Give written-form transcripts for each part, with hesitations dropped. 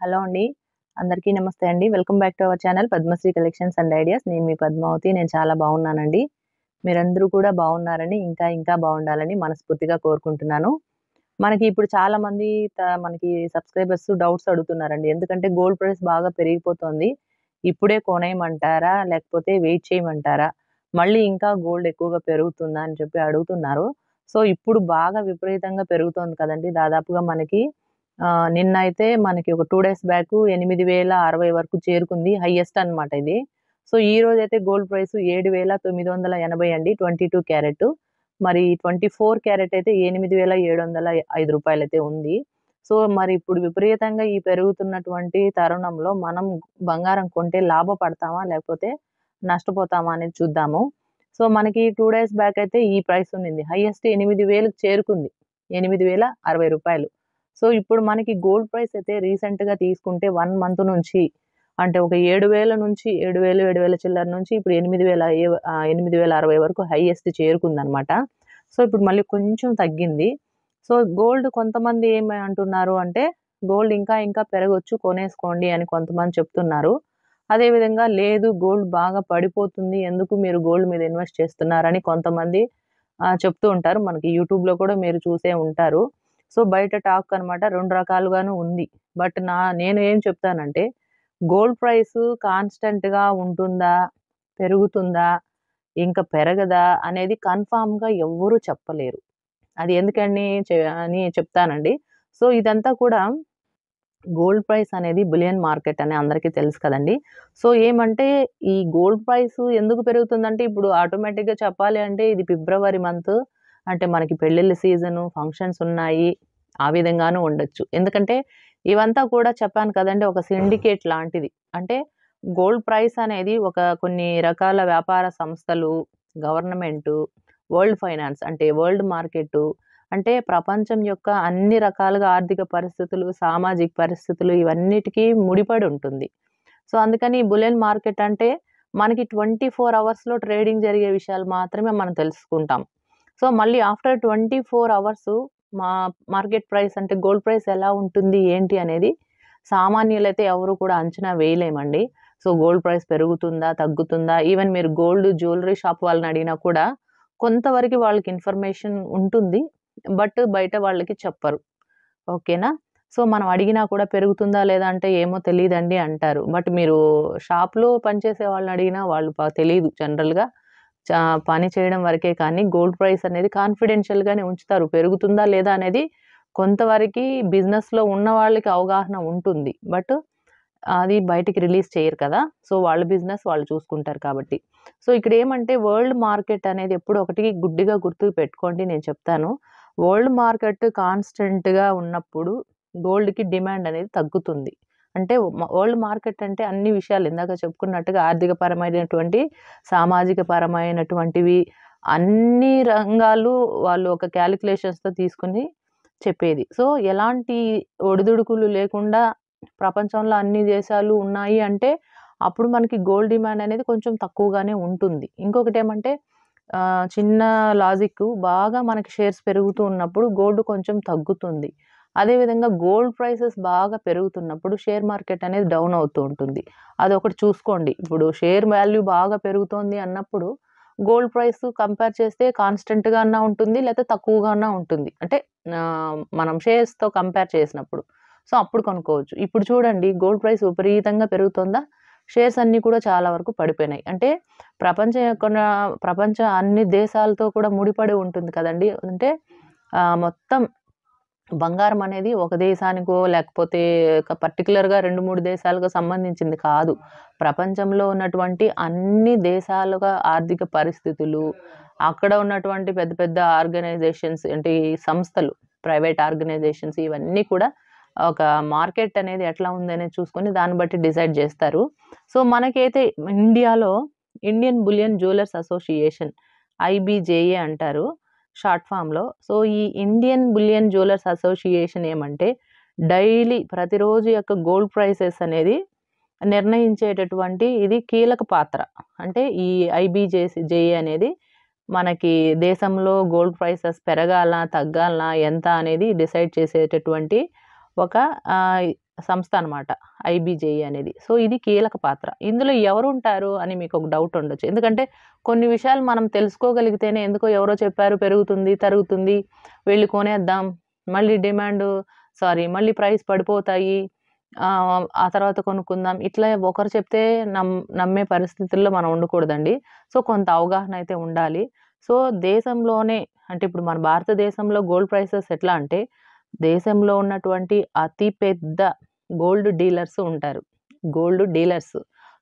Hello అండి. అందరికీ నమస్తే అండి. Welcome back to our channel Padmasri collections and ideas. నేను మీ పద్మావతి. నేను చాలా బాగున్నానండి. మీరందరూ కూడా బాగున్నారని, ఇంకా బాగుండాలని మనస్ఫూర్తిగా కోరుకుంటున్నాను. మనకి ఇప్పుడు చాలామంది మనకి సబ్‌స్క్రైబర్స్ డౌట్స్ అడుగుతున్నారండి. ఎందుకంటే గోల్డ్ ప్రైస్ బాగా పెరిగిపోతోంది. ఇప్పుడే కొనేయమంటారా? లేకపోతే వెయిట్ చేయమంటారా? మళ్ళీ ఇంకా గోల్డ్ ఎక్కువగా పెరుగుతుందా? అని చెప్పి అడుగుతున్నారు. సో, ఇప్పుడు బాగా విపరీతంగా పెరుగుతోంది కదండీ! దాదాపుగా మనకి నిన్నైతే మనకి ఒక 2 డేస్ బ్యాకు 8,060 వరకు చేరుకుంది. హైయెస్ట్ అన్నమాట ఇది. సో, ఈరోజైతే గోల్డ్ ప్రైస్ 7,980 అండి 22 క్యారెట్. మరి 24 క్యారెట్ అయితే రూ. 8,705 ఉంది. సో, మరి ఇప్పుడు విపరీతంగా ఈ పెరుగుతున్నటువంటి తరుణంలో మనం బంగారం కొంటే లాభపడతామా? లేకపోతే నష్టపోతామా అనేది చూద్దాము. సో, మనకి 2 డేస్ బ్యాక్ అయితే ఈ ప్రైస్ ఉండింది. హైయెస్ట్ 8,000కి చేరుకుంది. రూ. 8,060. సో, ఇప్పుడు మనకి గోల్డ్ ప్రైస్ అయితే రీసెంట్‌గా తీసుకుంటే 1 మంత్ నుంచి అంటే ఒక 7,000 నుంచి 7,000, 7,000 చిల్లర నుంచి ఇప్పుడు 8,060 వరకు హైయెస్ట్ చేరుకుందనమాట. సో, ఇప్పుడు మళ్ళీ కొంచెం తగ్గింది. సో, గోల్డ్ కొంతమంది ఏమి అంటున్నారు అంటే, గోల్డ్ ఇంకా పెరగొచ్చు కొనేసుకోండి అని కొంతమంది చెప్తున్నారు. అదేవిధంగా లేదు గోల్డ్ బాగా పడిపోతుంది. ఎందుకు మీరు గోల్డ్ మీద ఇన్వెస్ట్ చేస్తున్నారని కొంతమంది చెప్తూ ఉంటారు. మనకి యూట్యూబ్‌లో కూడా మీరు చూసే ఉంటారు. సో, బయట టాక్ అనమాట 2 రకాలుగాను ఉంది. బట్ నేను ఏం చెప్తానంటే, గోల్డ్ ప్రైసు కాన్స్టెంట్‌గా ఉంటుందా? పెరుగుతుందా? ఇంక పెరగదా? అనేది కన్ఫర్మ్‌గా ఎవ్వరు చెప్పలేరు. అది ఎందుకని అని చెప్తానండి. సో, ఇదంతా కూడా గోల్డ్ ప్రైస్ అనేది బులియన్ మార్కెట్ అని అందరికీ తెలుసు కదండీ! సో, ఏమంటే ఈ గోల్డ్ ప్రైస్ ఎందుకు పెరుగుతుందంటే ఇప్పుడు ఆటోమేటిక్‌గా చెప్పాలి అంటే ఇది ఫిబ్రవరి మంత్ అంటే మనకి పెళ్ళిళ్ళ సీజను, ఫంక్షన్స్ ఉన్నాయి. ఆ విధంగాను ఉండొచ్చు. ఎందుకంటే ఇవంతా కూడా చెప్పాను కదండీ! ఒక సిండికేట్ లాంటిది. అంటే గోల్డ్ ప్రైస్ అనేది కొన్ని రకాల వ్యాపార సంస్థలు, గవర్నమెంటు, వరల్డ్ ఫైనాన్స్ అంటే వరల్డ్ మార్కెటు అంటే ప్రపంచం యొక్క అన్ని రకాలుగా ఆర్థిక పరిస్థితులు, సామాజిక పరిస్థితులు ఇవన్నిటికి ముడిపడి ఉంటుంది. సో, అందుకని బులియన్ మార్కెట్ అంటే మనకి 24 అవర్స్‌లో ట్రేడింగ్ జరిగే విషయాలు మాత్రమే మనం తెలుసుకుంటాం. సో, మళ్ళీ ఆఫ్టర్ 24 అవర్స్ మా మార్కెట్ ప్రైస్ అంటే గోల్డ్ ప్రైస్ ఎలా ఉంటుంది? ఏంటి? అనేది సామాన్యులైతే ఎవరు కూడా అంచనా వేయలేమండి. సో, గోల్డ్ ప్రైస్ పెరుగుతుందా? తగ్గుతుందా? ఈవెన్ మీరు గోల్డ్ జ్యువెల్లరీ షాప్ వాళ్ళని అడిగినా కూడా కొంతవరకు వాళ్ళకి ఇన్ఫర్మేషన్ ఉంటుంది. బట్ బయట వాళ్ళకి చెప్పరు. ఓకేనా? సో, మనం అడిగినా కూడా పెరుగుతుందా? లేదా? అంటే ఏమో తెలీదండి అంటారు. బట్ మీరు షాప్‌లో పనిచేసే వాళ్ళని అడిగినా వాళ్ళు తెలీదు జనరల్‌గా. చా పని చేయడం వరకే కానీ గోల్డ్ ప్రైస్ అనేది కాన్ఫిడెన్షియల్‌గానే ఉంచుతారు. పెరుగుతుందా? లేదా? అనేది కొంతవరకి బిజినెస్‌లో ఉన్న వాళ్ళకి అవగాహన ఉంటుంది. బట్ అది బయటికి రిలీజ్ చేయరు కదా! సో, వాళ్ళ బిజినెస్ వాళ్ళు చూసుకుంటారు కాబట్టి. సో, ఇక్కడేమంటే వరల్డ్ మార్కెట్ అనేది ఎప్పుడు ఒకటి గుడ్డిగా గుర్తుకు పెట్టుకోండి నేను చెప్తాను. వరల్డ్ మార్కెట్ కాన్స్టెంట్‌గా ఉన్నప్పుడు గోల్డ్‌కి డిమాండ్ అనేది తగ్గుతుంది. అంటే వరల్డ్ మార్కెట్ అంటే అన్ని విషయాలు ఇందాక చెప్పుకున్నట్టుగా ఆర్థిక పరమైనటువంటి, సామాజిక పరమైనటువంటివి అన్ని రంగాలు వాళ్ళు ఒక కాలిక్యులేషన్స్‌తో తీసుకొని చెప్పేది. సో, ఎలాంటి ఒడిదుడుకులు లేకుండా ప్రపంచంలో అన్ని దేశాలు ఉన్నాయి అంటే, అప్పుడు మనకి గోల్డ్ డిమాండ్ అనేది కొంచెం తక్కువగానే ఉంటుంది. ఇంకొకటేమంటే చిన్న లాజిక్కు బాగా మనకి షేర్స్ పెరుగుతూ ఉన్నప్పుడు గోల్డ్ కొంచెం తగ్గుతుంది. అదేవిధంగా గోల్డ్ ప్రైసెస్ బాగా పెరుగుతున్నప్పుడు షేర్ మార్కెట్ అనేది డౌన్ అవుతూ ఉంటుంది. అదొకటి చూసుకోండి. ఇప్పుడు షేర్ వాల్యూ బాగా పెరుగుతోంది అన్నప్పుడు గోల్డ్ ప్రైస్ కంపేర్ చేస్తే కాన్స్టెంట్‌గా అన్నా ఉంటుంది. లేతే తక్కువగా అన్నా ఉంటుంది. అంటే మనం షేర్స్‌తో కంపేర్ చేసినప్పుడు. సో, అప్పుడు కొనుక్కోవచ్చు. ఇప్పుడు చూడండి గోల్డ్ ప్రైస్ విపరీతంగా పెరుగుతోందా? షేర్స్ అన్నీ కూడా చాలా వరకు పడిపోయినాయి. అంటే ప్రపంచ అన్ని దేశాలతో కూడా ముడిపడి ఉంటుంది కదండీ! అంటే మొత్తం బంగారం అనేది ఒక దేశానికో లేకపోతే పర్టిక్యులర్‌గా 2, 3 దేశాలకు సంబంధించింది కాదు. ప్రపంచంలో ఉన్నటువంటి అన్ని దేశాలుగా ఆర్థిక పరిస్థితులు, అక్కడ ఉన్నటువంటి పెద్ద పెద్ద ఆర్గనైజేషన్స్ అంటే ఈ సంస్థలు, ప్రైవేట్ ఆర్గనైజేషన్స్ ఇవన్నీ కూడా ఒక మార్కెట్ అనేది ఎట్లా ఉందనేది చూసుకొని దాన్ని బట్టి డిసైడ్ జేస్తారు. సో, మనకైతే ఇండియాలో ఇండియన్ బులియన్ జ్యువెల్లర్స్ అసోసియేషన్ ఐబీజేఏ అంటారు. షార్ట్ ఫామ్‌లో. సో, ఈ ఇండియన్ బులియన్ జ్యువెల్లర్స్ అసోసియేషన్ ఏమంటే, డైలీ ప్రతిరోజు యొక్క గోల్డ్ ప్రైసెస్ అనేది నిర్ణయించేటటువంటి ఇది కీలక పాత్ర. అంటే ఈ జేఏ అనేది మనకి దేశంలో గోల్డ్ ప్రైసెస్ పెరగాలనా? తగ్గాలనా? ఎంత అనేది డిసైడ్ చేసేటటువంటి ఒక సంస్థ అనమాట ఐబీజేఈ అనేది. సో ఇది కీలక పాత్ర. ఇందులో ఎవరుంటారు అని మీకు ఒక డౌట్ ఉండొచ్చు. ఎందుకంటే కొన్ని విషయాలు మనం తెలుసుకోగలిగితేనే ఎందుకో ఎవరో చెప్పారు పెరుగుతుంది, తరుగుతుంది, వెళ్లి కొనేద్దాం, మళ్ళీ మళ్ళీ ప్రైస్ పడిపోతాయి, ఆ తర్వాత కొనుక్కుందాం, ఇట్లా ఒకరు చెప్తే నమ్మే పరిస్థితుల్లో మనం ఉండకూడదండి. సో కొంత అవగాహన అయితే ఉండాలి. సో దేశంలోనే అంటే ఇప్పుడు మన భారతదేశంలో గోల్డ్ ప్రైసెస్ ఎట్లా అంటే దేశంలో ఉన్నటువంటి అతి పెద్ద గోల్డ్ డీలర్స్ ఉంటారు. Gold dealers.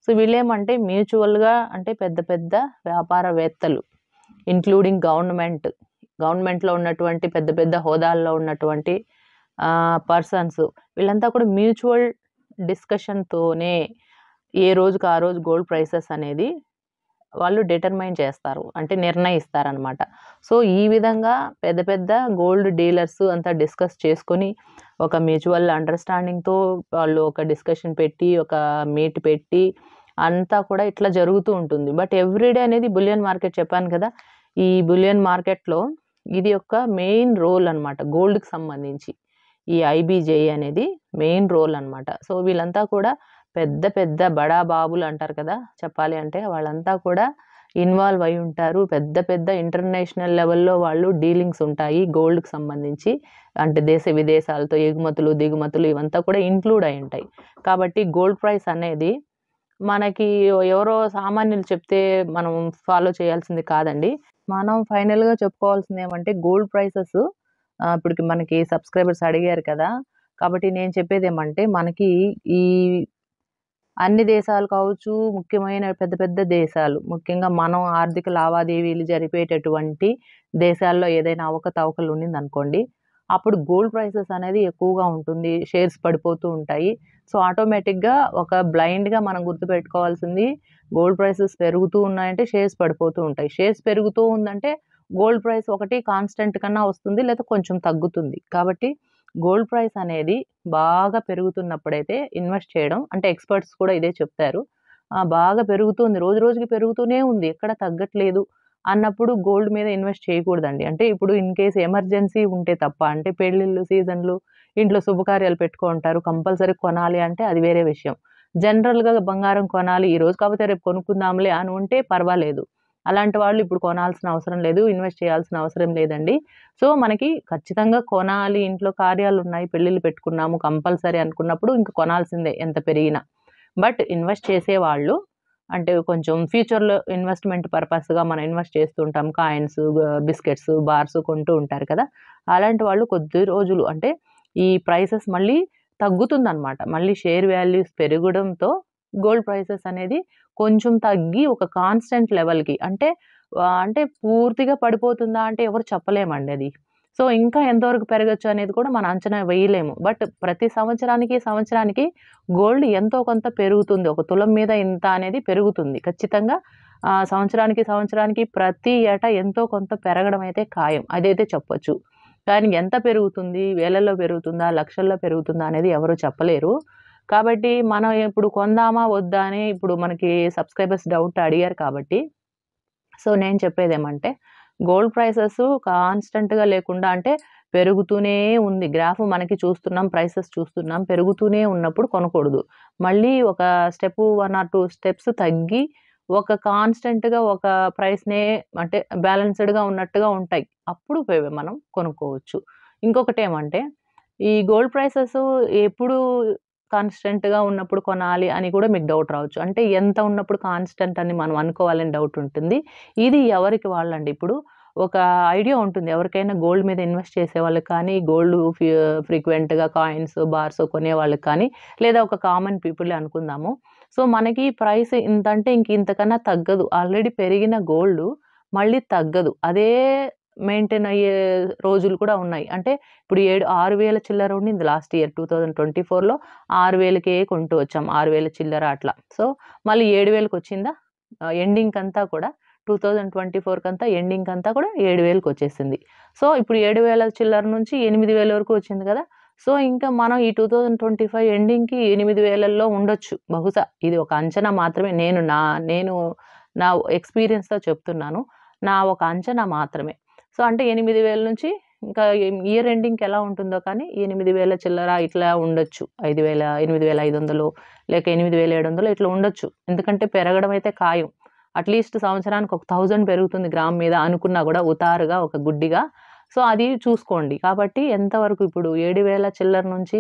సో వీళ్ళేమంటే మ్యూచువల్‌గా అంటే పెద్ద పెద్ద వ్యాపారవేత్తలు. ఇంక్లూడింగ్ గవర్నమెంట్‌లో ఉన్నటువంటి పెద్ద పెద్ద హోదాల్లో ఉన్నటువంటి పర్సన్స్ వీళ్ళంతా కూడా మ్యూచువల్ డిస్కషన్‌తోనే ఏ రోజుకి ఆ రోజు గోల్డ్ ప్రైసెస్ అనేది వాళ్ళు డిటర్మైన్ చేస్తారు. అంటే నిర్ణయిస్తారనమాట. సో ఈ విధంగా పెద్ద పెద్ద గోల్డ్ డీలర్స్ అంతా డిస్కస్ చేసుకొని ఒక మ్యూచువల్ అండర్‌స్టాండింగ్‌తో వాళ్ళు ఒక డిస్కషన్ పెట్టి, ఒక మీట్ పెట్టి అంతా కూడా ఇట్లా జరుగుతూ ఉంటుంది. బట్ ఎవ్రీడే అనేది బులియన్ మార్కెట్ చెప్పాను కదా! ఈ బులియన్ మార్కెట్‌లో ఇది ఒక మెయిన్ రోల్ అనమాట గోల్డ్‌కి సంబంధించి. ఈ ఐబీజేఈ అనేది మెయిన్ రోల్ అనమాట. సో వీళ్ళంతా కూడా పెద్ద పెద్ద బడా బాబులు అంటారు కదా! చెప్పాలి అంటే వాళ్ళంతా కూడా ఇన్వాల్వ్ అయ్యి ఉంటారు. పెద్ద పెద్ద ఇంటర్నేషనల్ లెవెల్‌లో వాళ్ళు డీలింగ్స్ ఉంటాయి గోల్డ్‌కి సంబంధించి. అంటే దేశ విదేశాలతో ఎగుమతులు, దిగుమతులు ఇవంతా కూడా ఇంక్లూడ్ అయ్యి ఉంటాయి. కాబట్టి గోల్డ్ ప్రైస్ అనేది మనకి ఎవరో సామాన్యులు చెప్తే మనం ఫాలో చేయాల్సింది కాదండి. మనం ఫైనల్‌గా చెప్పుకోవాల్సింది ఏమంటే గోల్డ్ ప్రైసెస్ ఇప్పటికి మనకి సబ్‌స్క్రైబర్స్ అడిగారు కదా! కాబట్టి నేను చెప్పేదేమంటే మనకి ఈ అన్ని దేశాలు కావచ్చు, ముఖ్యమైన పెద్ద పెద్ద దేశాలు, ముఖ్యంగా మనం ఆర్థిక లావాదేవీలు జరిపేటటువంటి దేశాల్లో ఏదైనా అవకతవకలు ఉండిందనుకోండి, అప్పుడు గోల్డ్ ప్రైసెస్ అనేది ఎక్కువగా ఉంటుంది. షేర్స్ పడిపోతూ ఉంటాయి. సో, ఆటోమేటిక్‌గా ఒక బ్లైండ్‌గా మనం గుర్తుపెట్టుకోవాల్సింది గోల్డ్ ప్రైసెస్ పెరుగుతూ ఉన్నాయంటే షేర్స్ పడిపోతూ ఉంటాయి. షేర్స్ పెరుగుతూ ఉందంటే గోల్డ్ ప్రైస్ ఒకటి కాన్స్టెంట్ కన్నా వస్తుంది. లేదా కొంచెం తగ్గుతుంది. కాబట్టి గోల్డ్ ప్రైస్ అనేది బాగా పెరుగుతున్నప్పుడైతే ఇన్వెస్ట్ చేయడం అంటే ఎక్స్‌పర్ట్స్ కూడా ఇదే చెప్తారు. బాగా పెరుగుతుంది. రోజు రోజుకి పెరుగుతూనే ఉంది. ఎక్కడ తగ్గట్లేదు అన్నప్పుడు గోల్డ్ మీద ఇన్వెస్ట్ చేయకూడదండి. అంటే ఇప్పుడు ఇన్ కేస్ ఎమర్జెన్సీ ఉంటే తప్ప అంటే పెళ్ళిళ్ళు, సీజన్‌లు, ఇంట్లో శుభకార్యాలు పెట్టుకుంటారు. కంపల్సరీ కొనాలి అంటే అది వేరే విషయం. జనరల్‌గా బంగారం కొనాలి ఈరోజు కాకపోతే రేపు కొనుక్కుందాంలే అని ఉంటే పర్వాలేదు. అలాంటి వాళ్ళు ఇప్పుడు కొనాల్సిన అవసరం లేదు. ఇన్వెస్ట్ చేయాల్సిన అవసరం లేదండి. సో, మనకి ఖచ్చితంగా కొనాలి. ఇంట్లో కార్యాలున్నాయి, పెళ్ళిళ్ళు పెట్టుకున్నాము కంపల్సరీ అనుకున్నప్పుడు ఇంక కొనాల్సిందే ఎంత పెరిగినా. బట్ ఇన్వెస్ట్ చేసేవాళ్ళు అంటే కొంచెం ఫ్యూచర్‌లో ఇన్వెస్ట్‌మెంట్ పర్పస్‌గా మనం ఇన్వెస్ట్ చేస్తూ ఉంటాం. కాయిన్స్, బిస్కెట్స్, బార్స్ కొంటూ ఉంటారు కదా! అలాంటి వాళ్ళు కొద్ది రోజులు అంటే ఈ ప్రైసెస్ మళ్ళీ తగ్గుతుందనమాట. మళ్ళీ షేర్ వాల్యూస్ పెరగడంతో గోల్డ్ ప్రైసెస్ అనేది కొంచెం తగ్గి ఒక కాన్స్టెంట్ లెవెల్‌కి అంటే పూర్తిగా పడిపోతుందా అంటే ఎవరు చెప్పలేమండి అది. సో, ఇంకా ఎంతవరకు పెరగొచ్చు అనేది కూడా మనం అంచనా వేయలేము. బట్ ప్రతి సంవత్సరానికి గోల్డ్ ఎంతో కొంత పెరుగుతుంది. ఒక తులం మీద ఇంత అనేది పెరుగుతుంది. ఖచ్చితంగా సంవత్సరానికి ప్రతి ఏటా ఎంతో కొంత పెరగడం అయితే ఖాయం. అదైతే చెప్పొచ్చు. కానీ ఎంత పెరుగుతుంది? వేలల్లో పెరుగుతుందా? లక్షల్లో పెరుగుతుందా? అనేది ఎవరు చెప్పలేరు. కాబట్టి మనం ఇప్పుడు కొందామా? వద్దా? అని ఇప్పుడు మనకి సబ్‌స్క్రైబర్స్ డౌట్ అడిగారు కాబట్టి సో, నేను చెప్పేదేమంటే గోల్డ్ ప్రైసెస్ కాన్స్టెంట్‌గా లేకుండా అంటే పెరుగుతూనే ఉంది. గ్రాఫ్ మనకి చూస్తున్నాం, ప్రైసెస్ చూస్తున్నాం. పెరుగుతూనే ఉన్నప్పుడు కొనకూడదు. మళ్ళీ ఒక స్టెప్ 1 ఆర్ 2 స్టెప్స్ తగ్గి ఒక కాన్స్టెంట్‌గా ఒక ప్రైస్‌నే అంటే బ్యాలెన్స్‌డ్‌గా ఉన్నట్టుగా ఉంటాయి. అప్పుడు మనం కొనుక్కోవచ్చు. ఇంకొకటేమంటే ఈ గోల్డ్ ప్రైసెస్ ఎప్పుడు కాన్స్టెంట్‌గా ఉన్నప్పుడు కొనాలి అని కూడా మీకు డౌట్ రావచ్చు. అంటే ఎంత ఉన్నప్పుడు కాన్స్టెంట్ అని మనం అనుకోవాలని డౌట్ ఉంటుంది. ఇది ఎవరికి వాళ్ళండి. ఇప్పుడు ఒక ఐడియా ఉంటుంది. ఎవరికైనా గోల్డ్ మీద ఇన్వెస్ట్ చేసేవాళ్ళకి కానీ, గోల్డ్ ఫ్రీక్వెంట్‌గా కాయిన్స్, బార్స్ కొనేవాళ్ళకి కానీ, లేదా ఒక కామన్ పీపులే అనుకుందాము. సో, మనకి ప్రైస్ ఇంతంటే ఇంక ఇంతకన్నా తగ్గదు. ఆల్రెడీ పెరిగిన గోల్డ్ మళ్ళీ తగ్గదు. అదే మెయింటైన్ అయ్యే రోజులు కూడా ఉన్నాయి. అంటే ఇప్పుడు 6,000 చిల్లర ఉండింది లాస్ట్ ఇయర్ 2024లో 6,000కే కొంటూ వచ్చాం. 6,000 చిల్లర అట్లా. సో, మళ్ళీ 7,000కొచ్చిందా? ఎండింగ్‌కంతా కూడా 2024 కంతా ఎండింగ్‌కంతా కూడా 7,000కొచ్చేసింది. సో, ఇప్పుడు 7,000 చిల్లర నుంచి 8,000 వరకు వచ్చింది కదా! సో, ఇంకా మనం ఈ 2025 ఎండింగ్‌కి 8,000లో ఉండొచ్చు బహుశా. ఇది ఒక అంచనా మాత్రమే. నేను నా ఎక్స్‌పీరియన్స్‌తో చెప్తున్నాను. నా ఒక అంచనా మాత్రమే. సో, అంటే 8,000 నుంచి ఇంకా ఇయర్ ఎండింగ్‌కి ఎలా ఉంటుందో కానీ 8,000 చిల్లర ఇట్లా ఉండొచ్చు. 5,000, 8,500 లేక 8,700 ఇట్లా ఉండొచ్చు. ఎందుకంటే పెరగడం అయితే ఖాయం. అట్‌లీస్ట్ సంవత్సరానికి ఒక 1000 పెరుగుతుంది గ్రామ్ మీద అనుకున్నా గూడా ఉతారుగా ఒక గుడ్డిగా. సో, అది చూసుకోండి. కాబట్టి ఎంతవరకు ఇప్పుడు 7,000 చిల్లర నుంచి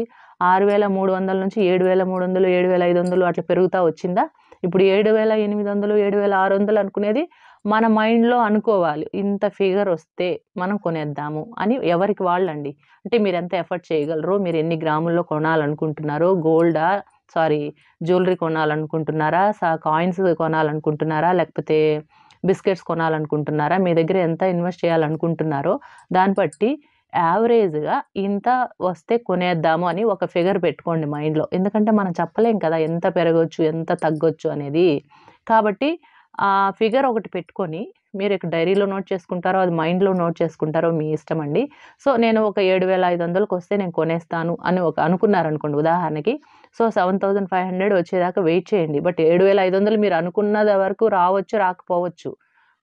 6,300 నుంచి 7,300, 7,500 అట్లా పెరుగుతా వచ్చిందా? ఇప్పుడు 7,800, 7,600 అనుకునేది మన మైండ్‌లో అనుకోవాలి. ఇంత ఫిగరొస్తే మనం కొనేద్దాము అని ఎవరికి వాళ్ళండి. అంటే మీరెంత ఎఫర్ట్ చేయగలరో, మీరెన్ని గ్రాముల్లో కొనాలనుకుంటున్నారో, జ్యువెల్లరీ కొనాలనుకుంటున్నారా? కాయిన్స్ కొనాలనుకుంటున్నారా? లేకపోతే బిస్కెట్స్ కొనాలనుకుంటున్నారా? మీ దగ్గర ఎంత ఇన్వెస్ట్ చేయాలనుకుంటున్నారో దాన్ని బట్టి యావరేజ్‌గా ఇంత వస్తే కొనేద్దాము అని ఒక ఫిగర్ పెట్టుకోండి మైండ్‌లో. ఎందుకంటే మనం చెప్పలేం కదా! ఎంత పెరగొచ్చు, ఎంత తగ్గొచ్చు అనేది. కాబట్టి ఆ ఫిగర్ ఒకటి పెట్టుకొని మీరు ఇక డైరీలో నోట్ చేసుకుంటారో, అది మైండ్‌లో నోట్ చేసుకుంటారో మీ ఇష్టమండి. సో, నేను ఒక 7,500కొస్తే నేను కొనేస్తాను అని అనుకున్నారనుకోండి ఉదాహరణకి. సో, 7,500 వచ్చేదాకా వెయిట్ చేయండి. బట్ 7,500 మీరు అనుకున్నది వరకు రావచ్చు, రాకపోవచ్చు.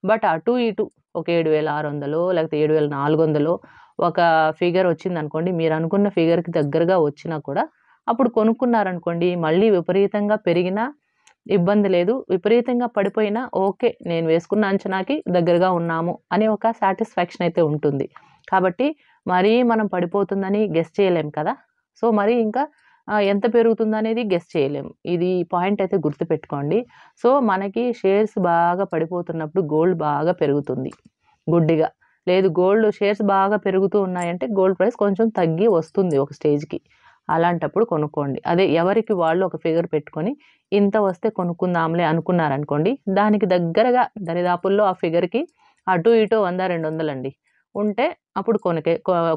బట్ అటు ఇటు ఒక 7,600 లేకపోతే 7,400 ఒక ఫిగర్ వచ్చిందనుకోండి. మీరనుకున్న ఫిగర్‌కి దగ్గరగా వచ్చినా కూడా అప్పుడు కొనుక్కున్నారనుకోండి, మళ్ళీ విపరీతంగా పెరిగినా ఇబ్బంది లేదు. విపరీతంగా పడిపోయినా ఓకే. నేను వేసుకున్న అంచనాకి దగ్గరగా ఉన్నాము అనే ఒక సాటిస్ఫాక్షన్ అయితే ఉంటుంది. కాబట్టి మరీ మనం పడిపోతుందని గెస్ చేయలేం కదా! సో, మరి ఇంకా ఎంత పెరుగుతుందనేది గెస్ చేయలేము. ఇది పాయింట్ అయితే గుర్తుపెట్టుకోండి. సో, మనకి షేర్స్ బాగా పడిపోతున్నప్పుడు గోల్డ్ బాగా పెరుగుతుంది గుడ్డిగా. లేదు గోల్డ్ షేర్స్ బాగా పెరుగుతూ ఉన్నాయంటే గోల్డ్ ప్రైస్ కొంచెం తగ్గి వస్తుంది ఒక స్టేజ్‌కి. అలాంటప్పుడు కొనుక్కోండి. అదే ఎవరికి వాళ్ళు ఒక ఫిగర్ పెట్టుకొని ఇంత వస్తే కొనుక్కుందాంలే అనుకున్నారనుకోండి. దానికి దగ్గరగా దరిదాపుల్లో ఆ ఫిగర్‌కి అటు ఇటు 100, 200 అండి. ఉంటే అప్పుడు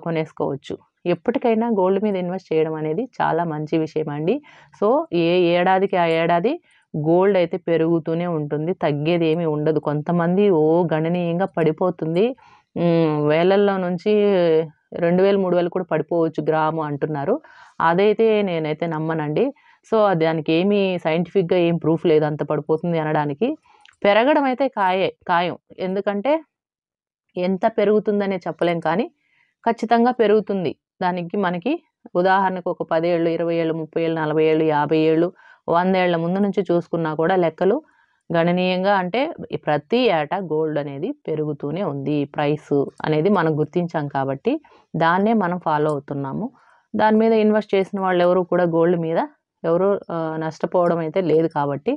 కొనేసుకోవచ్చు. ఎప్పటికైనా గోల్డ్ మీద ఇన్వెస్ట్ చేయడం అనేది చాలా మంచి విషయమండి. సో, ఏ ఏడాదికి ఆ ఏడాది గోల్డ్ అయితే పెరుగుతూనే ఉంటుంది. తగ్గేదేమీ ఉండదు. కొంతమంది గణనీయంగా పడిపోతుంది. వేలల్లో నుంచి 2,000, 3,000 కూడా పడిపోవచ్చు గ్రాము అంటున్నారు. అదైతే నేనైతే నమ్మనండి. సో, దానికేమి సైంటిఫిక్‌గా ఏం ప్రూఫ్ లేదు అంత పడిపోతుంది అనడానికి. పెరగడం అయితే ఖాయం. ఎందుకంటే ఎంత పెరుగుతుందనే చెప్పలేం కానీ, ఖచ్చితంగా పెరుగుతుంది. దానికి మనకి ఉదాహరణకు ఒక 10 ఏళ్ళు, 20 ఏళ్ళు, 30 ఏళ్ళు, 40 ఏళ్ళు, 50 ఏళ్ళు, 100 ఏళ్ల ముందు నుంచి చూసుకున్నా కూడా లెక్కలు గణనీయంగా అంటే ప్రతి ఏటా గోల్డ్ అనేది పెరుగుతూనే ఉంది. ప్రైసు అనేది మనం గుర్తించాం కాబట్టి, దాన్నే మనం ఫాలో అవుతున్నాము. దాని మీద ఇన్వెస్ట్ చేసిన వాళ్ళెవరు కూడా గోల్డ్ మీద ఎవరు నష్టపోవడం అయితే లేదు కాబట్టి,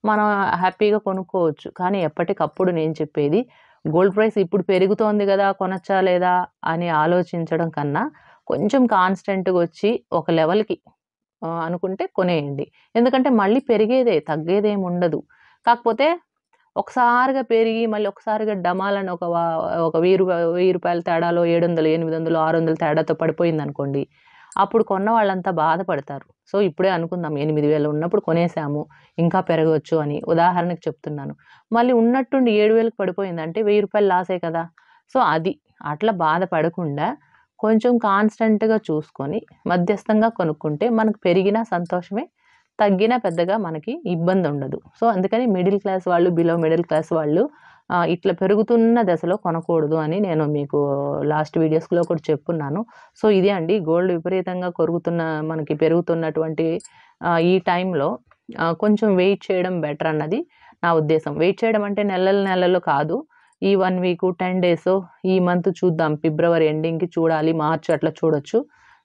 మనం హ్యాపీగా కొనుక్కోవచ్చు. కానీ ఎప్పటికప్పుడు నేను చెప్పేది గోల్డ్ ప్రైస్ ఇప్పుడు పెరుగుతోంది గదా! కొనొచ్చా లేదా అని ఆలోచించడం కన్నా, కొంచెం కాన్స్టెంట్‌గొచ్చి ఒక లెవెల్‌కి అనుకుంటే కొనేయండి. ఎందుకంటే మళ్ళీ పెరిగేదే, తగ్గేదేముండదు. కాకపోతే ఒకసారిగా పెరిగి మళ్ళీ ఒకసారిగా డమాలని ఒక రూ. 1000 తేడాలో 700, 800, 600 తేడాతో పడిపోయిందనుకోండి. అప్పుడు కొన్న వాళ్ళంతా బాధపడతారు. సో, ఇప్పుడే అనుకుందాం 8,000 ఉన్నప్పుడు కొనేసాము. ఇంకా పెరగొచ్చు అని. ఉదాహరణకు చెప్తున్నాను. మళ్ళీ ఉన్నట్టుండి 7,000కి పడిపోయిందంటే రూ. 1000 లాసే కదా! సో, అది. అట్లా బాధపడకుండా కొంచెం కాన్స్టెంట్‌గా చూసుకొని మధ్యస్థంగా కొనుక్కుంటే మనకు పెరిగినా సంతోషమే. తగ్గినా పెద్దగా మనకి ఇబ్బందుండదు. సో, అందుకని మిడిల్ క్లాస్ వాళ్ళు, బిలో మిడిల్ క్లాస్ వాళ్ళు ఇట్లా పెరుగుతున్న దశలో కొనకూడదు అని నేను మీకు లాస్ట్ వీడియోస్‌లో కూడా చెప్పున్నాను. సో, ఇదే అండి గోల్డ్ విపరీతంగా మనకి పెరుగుతున్నటువంటి ఈ టైంలో కొంచెం వెయిట్ చేయడం బెటర్ అన్నది నా ఉద్దేశం. వెయిట్ చేయడం అంటే నెలలు కాదు. ఈ 1 వీకు, 10 డేసో ఈ మంత్ చూద్దాం. ఫిబ్రవరి ఎండింగ్‌కి చూడాలి. మార్చ్ అట్లా చూడొచ్చు.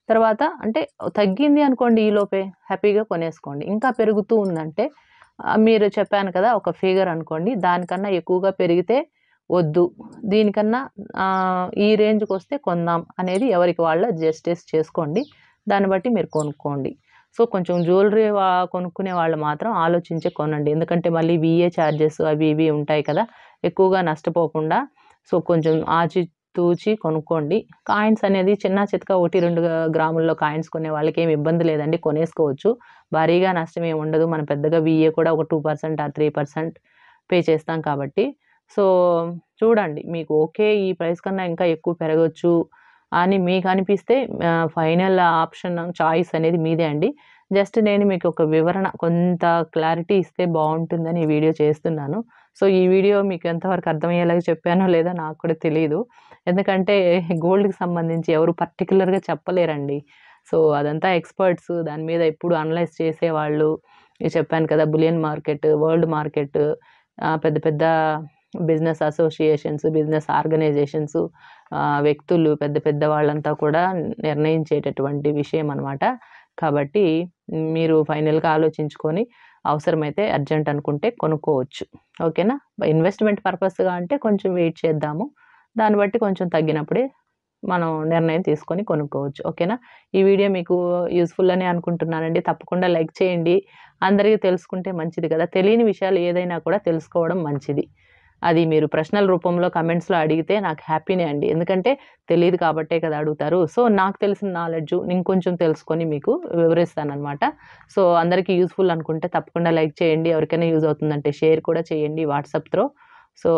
తర్వాత అంటే తగ్గింది అనుకోండి ఈలోపే హ్యాపీగా కొనేసుకోండి. ఇంకా పెరుగుతూ ఉందంటే మీరు చెప్పాను కదా! ఒక ఫిగర్ అనుకోండి. దానికన్నా ఎక్కువగా పెరిగితే వద్దు. దీనికన్నా ఈ రేంజ్‌కొస్తే కొందాం అనేది ఎవరికి వాళ్ళు జస్టిస్ చేసుకోండి. దాన్ని బట్టి మీరు కొనుక్కోండి. సో, కొంచెం జ్యువెల్లరీ కొనుక్కునే వాళ్ళు మాత్రం ఆలోచించి కొనండి. ఎందుకంటే మళ్ళీ వీఏ చార్జెస్ అవి ఇవి ఉంటాయి కదా! ఎక్కువగా నష్టపోకుండా సో, కొంచెం ఆచితూచి కొనుక్కోండి. కాయిన్స్ అనేది చిన్నా చితకా 1, 2 గ్రాముల్లో కాయిన్స్ కొనే వాళ్ళకేమి ఇబ్బంది లేదండి. కొనేసుకోవచ్చు. భారీగా నష్టమేమి ఉండదు. మనం పెద్దగా వీఏ కూడా ఒక 2% ఆర్ 3% పే చేస్తాం కాబట్టి. సో, చూడండి మీకు ఓకే. ఈ ప్రైస్ కన్నా ఇంకా ఎక్కువ పెరగొచ్చు అని మీకనిపిస్తే ఫైనల్ ఆప్షన్ చాయిస్ అనేది మీదే అండి. జస్ట్ నేను మీకు ఒక వివరణ కొంత క్లారిటీ ఇస్తే బావుంటుందని ఈ వీడియో చేస్తున్నాను. సో, ఈ వీడియో మీకు ఎంతవరకు అర్థమయ్యేలాగా చెప్పానో లేదో నాకు కూడా తెలీదు. ఎందుకంటే గోల్డ్‌కి సంబంధించి ఎవరు పర్టిక్యులర్‌గా చెప్పలేరండి. సో, అదంతా ఎక్స్‌పర్ట్స్ దాని మీద ఎప్పుడు అనలైజ్ చేసేవాళ్ళు. చెప్పాను కదా! బులియన్ మార్కెట్, వరల్డ్ మార్కెట్, పెద్ద పెద్ద బిజినెస్ అసోసియేషన్స్, బిజినెస్ ఆర్గనైజేషన్స్, వ్యక్తులు పెద్ద పెద్ద వాళ్ళంతా కూడా నిర్ణయించేటటువంటి విషయం అనమాట. కాబట్టి మీరు ఫైనల్‌గా ఆలోచించుకొని అవసరమైతే అర్జెంట్ అనుకుంటే కొనుక్కోవచ్చు. ఓకేనా? ఇన్వెస్ట్‌మెంట్ పర్పస్‌గా అంటే కొంచెం వెయిట్ చేద్దాము. దాన్ని బట్టి కొంచెం తగ్గినప్పుడే మనం నిర్ణయం తీసుకొని కొనుక్కోవచ్చు. ఓకేనా? ఈ వీడియో మీకు యూజ్‌ఫుల్ అనే అనుకుంటున్నానండి. తప్పకుండా లైక్ చేయండి. అందరికి తెలుసుకుంటే మంచిది కదా! తెలియని విషయాలు ఏదైనా కూడా తెలుసుకోవడం మంచిది. అది మీరు ప్రశ్నల రూపంలో కామెంట్స్‌లో అడిగితే నాకు హ్యాపీనే అండి. ఎందుకంటే తెలీదు కాబట్టే కదా అడుగుతారు. సో, నాకు తెలిసిన నాలెడ్జు ఇంకొంచెం తెలుసుకొని మీకు వివరిస్తాననమాట. సో, అందరికీ యూజ్‌ఫుల్ అనుకుంటే తప్పకుండా లైక్ చేయండి. ఎవరికైనా యూజ్ అవుతుందంటే షేర్ కూడా చేయండి వాట్సాప్ త్రో. సో,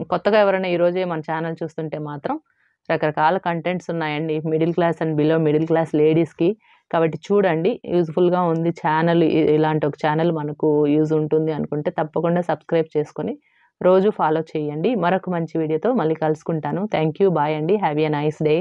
కొత్తగా ఎవరైనా ఈరోజే మన ఛానల్ చూస్తుంటే మాత్రం రకరకాల కంటెంట్స్ ఉన్నాయండి. Middle class and below middle class లేడీస్‌కి. కాబట్టి చూడండి. యూజ్‌ఫుల్‌గా ఉంది ఛానల్. ఇలాంటి ఒక ఛానల్ మనకు యూజ్ ఉంటుంది అనుకుంటే తప్పకుండా సబ్స్క్రైబ్ చేసుకొని రోజు ఫాలో చేయండి. మరొక మంచి వీడియోతో మళ్ళీ కలుసుకుంటాను. Thank you. బాయ్ అండి. Have a nice day.